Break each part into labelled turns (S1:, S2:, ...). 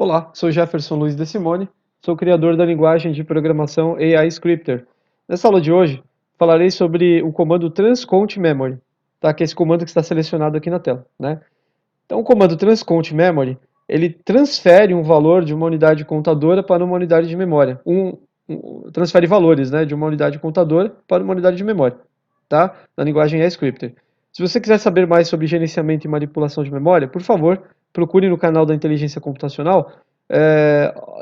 S1: Olá, sou Jefferson Luiz de Simone, sou criador da linguagem de programação AI Scripter. Nessa aula de hoje, falarei sobre o comando transcount memory, tá? Que é esse comando que está selecionado aqui na tela, né? Então, o comando transcount memory, ele transfere um valor de uma unidade contadora para uma unidade de memória. Transfere valores, né, de uma unidade contadora para uma unidade de memória, tá? Na linguagem AI Scripter. Se você quiser saber mais sobre gerenciamento e manipulação de memória, por favor, procure no canal da Inteligência Computacional.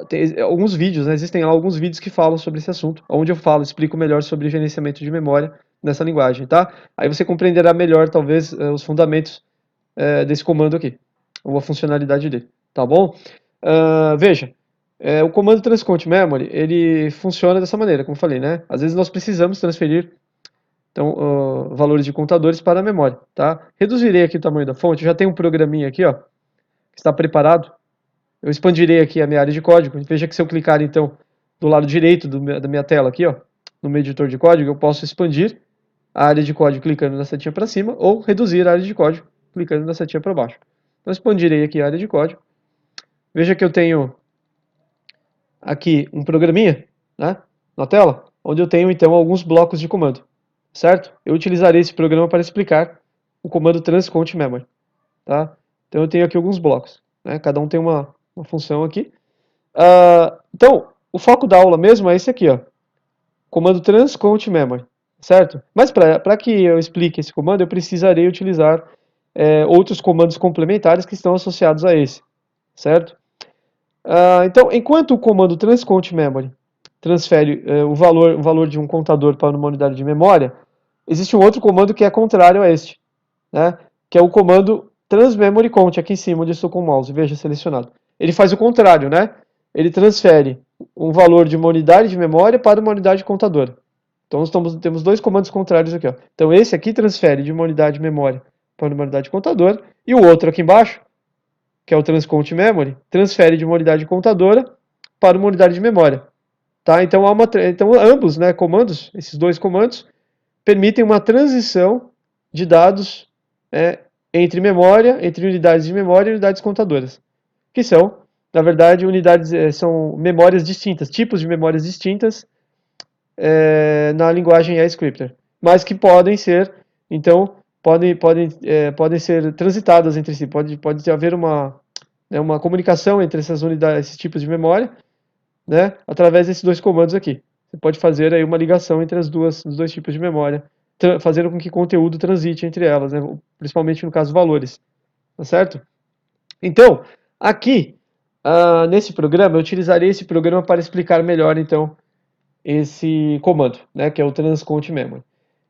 S1: Tem alguns vídeos, né? Existem lá alguns vídeos que falam sobre esse assunto, onde eu explico melhor sobre gerenciamento de memória nessa linguagem, tá? Aí você compreenderá melhor, talvez, os fundamentos desse comando aqui, ou a funcionalidade dele, tá bom? Veja, o comando transcount memory, ele funciona dessa maneira, como eu falei, né? Às vezes nós precisamos transferir valores de contadores para a memória, tá? Reduzirei aqui o tamanho da fonte, já tem um programinha aqui, ó, que está preparado. Eu expandirei aqui a minha área de código. Veja que se eu clicar, então, do lado direito da minha tela aqui, ó, no meu editor de código, eu posso expandir a área de código clicando na setinha para cima ou reduzir a área de código clicando na setinha para baixo. Então, expandirei aqui a área de código. Veja que eu tenho aqui um programinha, né, na tela, onde eu tenho, então, alguns blocos de comando, certo? Eu utilizarei esse programa para explicar o comando transcount memory, tá? Então, eu tenho aqui alguns blocos, né? Cada um tem uma função aqui. Então, o foco da aula mesmo é esse aqui, ó, comando transcount memory, certo? Mas para que eu explique esse comando, eu precisarei utilizar outros comandos complementares que estão associados a esse, certo? Então, enquanto o comando transcount memory transfere o valor de um contador para uma unidade de memória, existe um outro comando que é contrário a este, né? Que é o comando transmemory count, aqui em cima, onde eu estou com o mouse, veja, selecionado. Ele faz o contrário, né? Ele transfere um valor de uma unidade de memória para uma unidade contadora. Então, temos dois comandos contrários aqui, ó. Então, esse aqui transfere de uma unidade de memória para uma unidade contadora, e o outro aqui embaixo, que é o transcount memory, transfere de uma unidade contadora para uma unidade de memória. Tá? Então, ambos, né, comandos, esses dois comandos, permitem uma transição de dados entre unidades de memória e unidades contadoras, que são, na verdade, são memórias distintas, tipos de memórias distintas na linguagem AIScripter, mas que podem ser, então, podem ser transitadas entre si, pode haver uma comunicação entre essas unidades, esses tipos de memória, né, através desses dois comandos aqui. Você pode fazer aí uma ligação entre os dois tipos de memória, fazendo com que conteúdo transite entre elas, né, principalmente no caso valores, tá certo? Então, aqui, nesse programa, eu utilizarei esse programa para explicar melhor, então, esse comando, né, que é o transcount memory.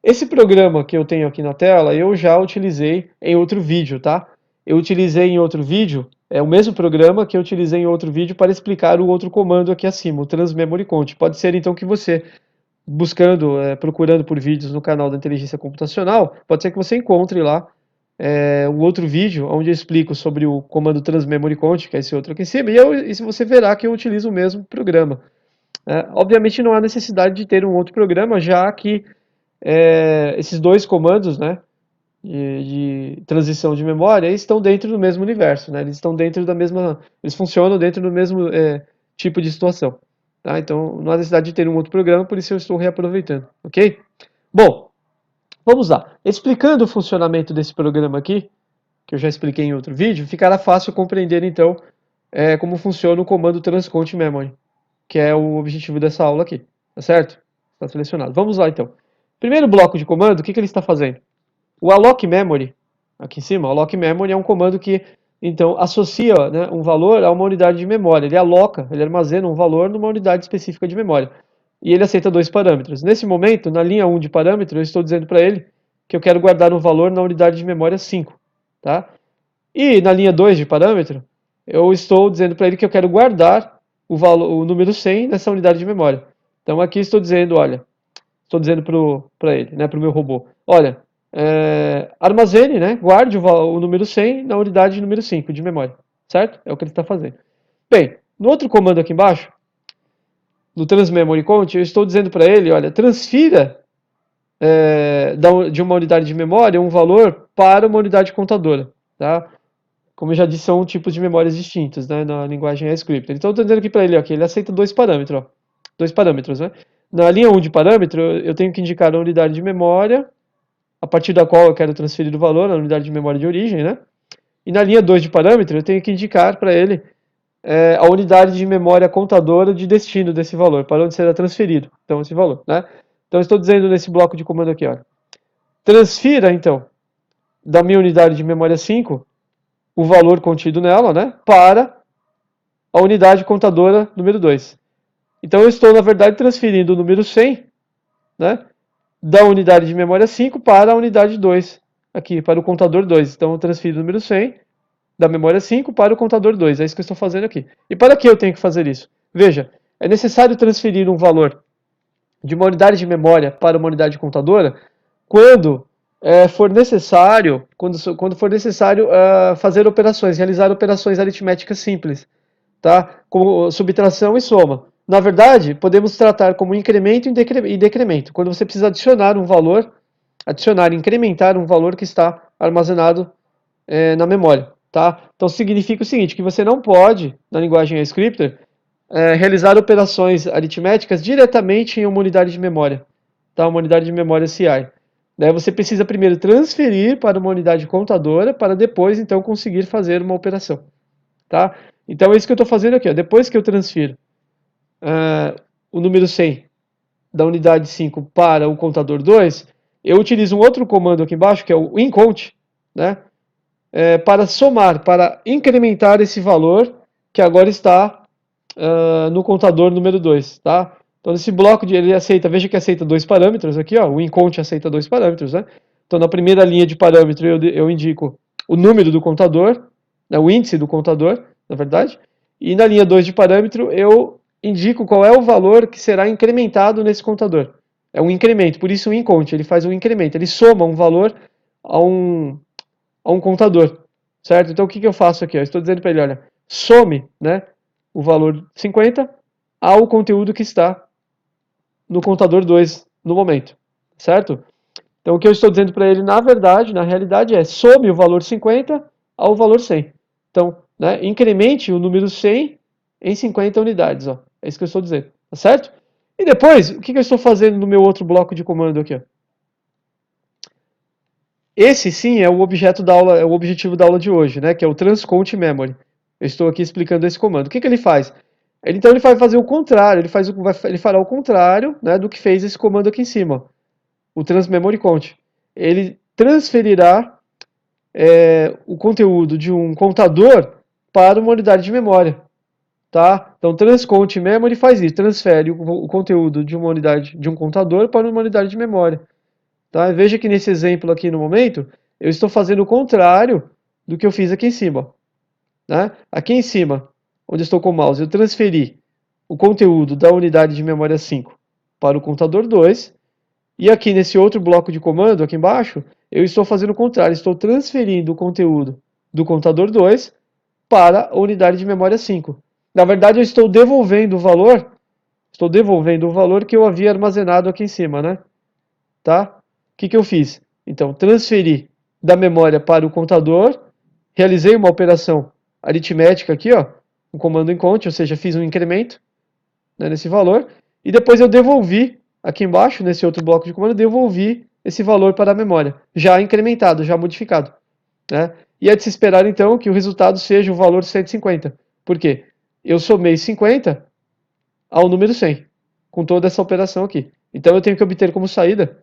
S1: Esse programa que eu tenho aqui na tela, eu já utilizei em outro vídeo, tá? Eu utilizei em outro vídeo, é o mesmo programa que eu utilizei em outro vídeo para explicar o outro comando aqui acima, o transmemory count. Pode ser então que você, procurando por vídeos no canal da Inteligência Computacional, pode ser que você encontre lá um outro vídeo onde eu explico sobre o comando transmemory count, que é esse outro aqui em cima, e você verá que eu utilizo o mesmo programa. Obviamente não há necessidade de ter um outro programa, já que esses dois comandos, né, de transição de memória estão dentro do mesmo universo, né, eles funcionam dentro do mesmo tipo de situação. Tá? Então não há necessidade de ter um outro programa, por isso eu estou reaproveitando, ok? Bom, vamos lá. Explicando o funcionamento desse programa aqui, que eu já expliquei em outro vídeo, ficará fácil compreender então como funciona o comando transcount memory, que é o objetivo dessa aula aqui, tá certo? Está selecionado. Vamos lá então. Primeiro bloco de comando, o que ele está fazendo? O alloc memory, aqui em cima, o alloc memory é um comando que então associa, né, um valor a uma unidade de memória. Ele armazena um valor numa unidade específica de memória. E ele aceita dois parâmetros. Nesse momento, na linha 1 de parâmetro, eu estou dizendo para ele que eu quero guardar um valor na unidade de memória 5. Tá? E na linha 2 de parâmetro, eu estou dizendo para ele que eu quero guardar o número 100 nessa unidade de memória. Então aqui estou dizendo, olha, para ele, né, para o meu robô, olha, armazene, né, guarde o número 100 na unidade número 5 de memória, certo? É o que ele está fazendo. Bem, no outro comando aqui embaixo, no transmemory count, eu estou dizendo para ele, olha, transfira de uma unidade de memória um valor para uma unidade contadora, tá? como eu já disse, são tipos de memórias distintos, né, na linguagem AScript. Então, eu estou dizendo aqui para ele, ó, que ele aceita dois parâmetros, ó, dois parâmetros, né? Na linha 1 de parâmetro, eu tenho que indicar a unidade de memória, a partir da qual eu quero transferir o valor, a unidade de memória de origem, né? E na linha 2 de parâmetro, eu tenho que indicar para ele a unidade de memória contadora de destino desse valor, para onde será transferido, então, esse valor, né? Então, eu estou dizendo nesse bloco de comando aqui, ó, transfira, então, da minha unidade de memória 5, o valor contido nela, né, para a unidade contadora número 2. Então, eu estou, na verdade, transferindo o número 100, né, da unidade de memória 5 para a unidade 2, aqui, para o contador 2. Então, eu transfiro o número 100 da memória 5 para o contador 2. É isso que eu estou fazendo aqui. E para que eu tenho que fazer isso? Veja, é necessário transferir um valor de uma unidade de memória para uma unidade contadora quando for necessário, quando for necessário fazer operações, realizar operações aritméticas simples, tá? Como subtração e soma. Na verdade, podemos tratar como incremento e decremento. Quando você precisa adicionar um valor, adicionar, incrementar um valor que está armazenado na memória, tá? Então significa o seguinte, que você não pode, na linguagem scripter, realizar operações aritméticas diretamente em uma unidade de memória, tá? Uma unidade de memória CI. Daí você precisa primeiro transferir para uma unidade contadora para depois, então, conseguir fazer uma operação, tá? Então é isso que eu estou fazendo aqui, ó. Depois que eu transfiro o número 100 da unidade 5 para o contador 2, eu utilizo um outro comando aqui embaixo, que é o incount, né? Para somar, para incrementar esse valor que agora está no contador número 2, tá? Então, nesse bloco ele aceita, veja que aceita dois parâmetros aqui, ó, o incount aceita dois parâmetros, né? Então, na primeira linha de parâmetro, eu indico o número do contador, né, o índice do contador, na verdade, e na linha 2 de parâmetro, eu indico qual é o valor que será incrementado nesse contador. É um incremento, por isso o incount, ele faz um incremento, ele soma um valor a um contador, certo? Então, o que eu faço aqui? Eu estou dizendo para ele, olha, some, né, o valor 50 ao conteúdo que está no contador 2 no momento, certo? Então, o que eu estou dizendo para ele, na verdade, na realidade, é some o valor 50 ao valor 100. Então, né, incremente o número 100 em 50 unidades, ó. É isso que eu estou dizendo, tá certo? E depois, o que eu estou fazendo no meu outro bloco de comando aqui, ó? Esse sim é o objeto da aula, é o objetivo da aula de hoje, né, que é o transcount memory. Eu estou aqui explicando esse comando. O que ele faz? Então ele vai fazer o contrário, ele fará o contrário, né, do que fez esse comando aqui em cima, o transmemory count. Ele transferirá o conteúdo de um contador para uma unidade de memória, tá? Então transcount memory faz isso, transfere o conteúdo de uma unidade de um contador para uma unidade de memória. Tá? Veja que nesse exemplo aqui no momento, eu estou fazendo o contrário do que eu fiz aqui em cima. Né? Aqui em cima, onde eu estou com o mouse, eu transferi o conteúdo da unidade de memória 5 para o contador 2. E aqui nesse outro bloco de comando, aqui embaixo, eu estou fazendo o contrário. Estou transferindo o conteúdo do contador 2 para a unidade de memória 5. Na verdade, eu estou devolvendo o valor que eu havia armazenado aqui em cima, né? Tá? O que eu fiz? Então, transferi da memória para o contador, realizei uma operação aritmética aqui, ó, um comando incount, ou seja, fiz um incremento, né, nesse valor, e depois eu devolvi, aqui embaixo, nesse outro bloco de comando, devolvi esse valor para a memória, já incrementado, já modificado. Né? E é de se esperar, então, que o resultado seja o valor 150. Por quê? Eu somei 50 ao número 100, com toda essa operação aqui. Então, eu tenho que obter como saída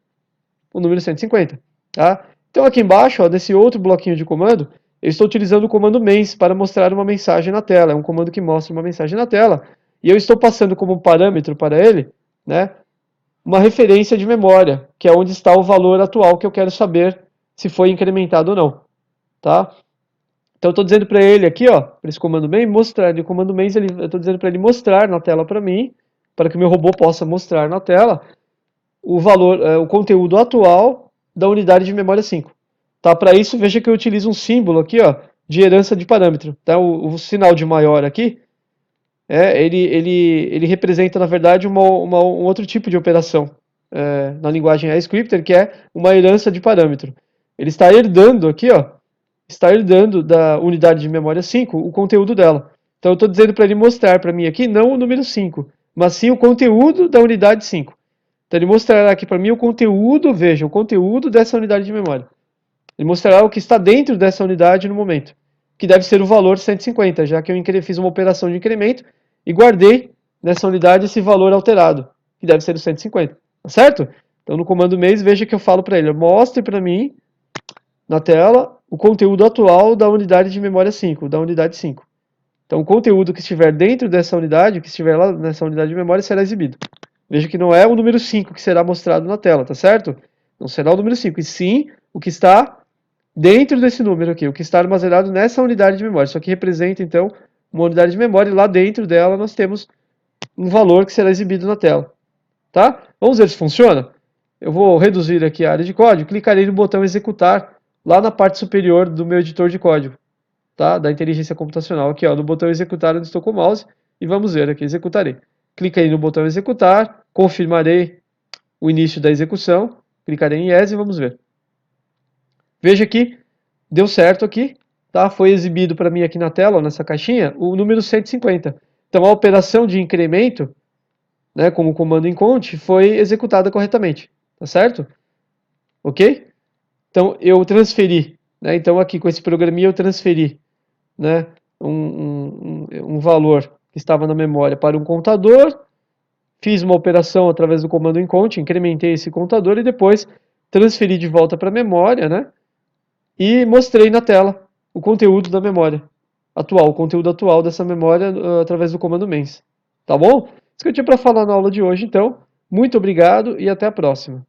S1: o número 150. Tá? Então aqui embaixo, ó, nesse outro bloquinho de comando, eu estou utilizando o comando mens para mostrar uma mensagem na tela. É um comando que mostra uma mensagem na tela. E eu estou passando como parâmetro para ele, né, uma referência de memória, que é onde está o valor atual que eu quero saber se foi incrementado ou não. Tá? Então eu estou dizendo para ele aqui, ó, para esse comando main, mostrar, o comando main, eu estou dizendo para ele mostrar na tela para mim, para que o meu robô possa mostrar na tela o valor, o conteúdo atual da unidade de memória 5. Tá? Para isso, veja que eu utilizo um símbolo aqui, ó, de herança de parâmetro. Tá? O sinal de maior aqui, ele representa, na verdade, um outro tipo de operação na linguagem AScripter, que é uma herança de parâmetro. Ele está herdando aqui, ó, está herdando da unidade de memória 5 o conteúdo dela. Então eu estou dizendo para ele mostrar para mim aqui não o número 5, mas sim o conteúdo da unidade 5. Então ele mostrará aqui para mim o conteúdo, veja, o conteúdo dessa unidade de memória. Ele mostrará o que está dentro dessa unidade no momento, que deve ser o valor 150, já que eu fiz uma operação de incremento e guardei nessa unidade esse valor alterado, que deve ser o 150, tá certo? Então no comando mês, veja que eu falo para ele, mostre para mim na tela o conteúdo atual da unidade de memória 5, da unidade 5. Então o conteúdo que estiver dentro dessa unidade, que estiver lá nessa unidade de memória, será exibido. Veja que não é o número 5 que será mostrado na tela, tá certo? Não será o número 5, e sim o que está dentro desse número aqui, o que está armazenado nessa unidade de memória. Isso aqui representa, então, uma unidade de memória, e lá dentro dela nós temos um valor que será exibido na tela. Tá? Vamos ver se funciona? Eu vou reduzir aqui a área de código, clicarei no botão executar, lá na parte superior do meu editor de código, tá? Da inteligência computacional. Aqui, ó, no botão executar, onde estou com o mouse, e vamos ver aqui, executarei. Clicarei no botão executar, confirmarei o início da execução, clicarei em Yes e vamos ver. Veja que deu certo aqui, tá? Foi exibido para mim aqui na tela, ó, nessa caixinha, o número 150. Então a operação de incremento, né, como o comando incont, foi executada corretamente, tá certo? Ok? Então eu transferi, né? Então aqui com esse programinha eu transferi, né, um valor que estava na memória para um contador, fiz uma operação através do comando incont, incrementei esse contador e depois transferi de volta para a memória, né? E mostrei na tela o conteúdo da memória atual, o conteúdo atual dessa memória através do comando mens. Tá bom? Isso que eu tinha para falar na aula de hoje, então. Muito obrigado e até a próxima.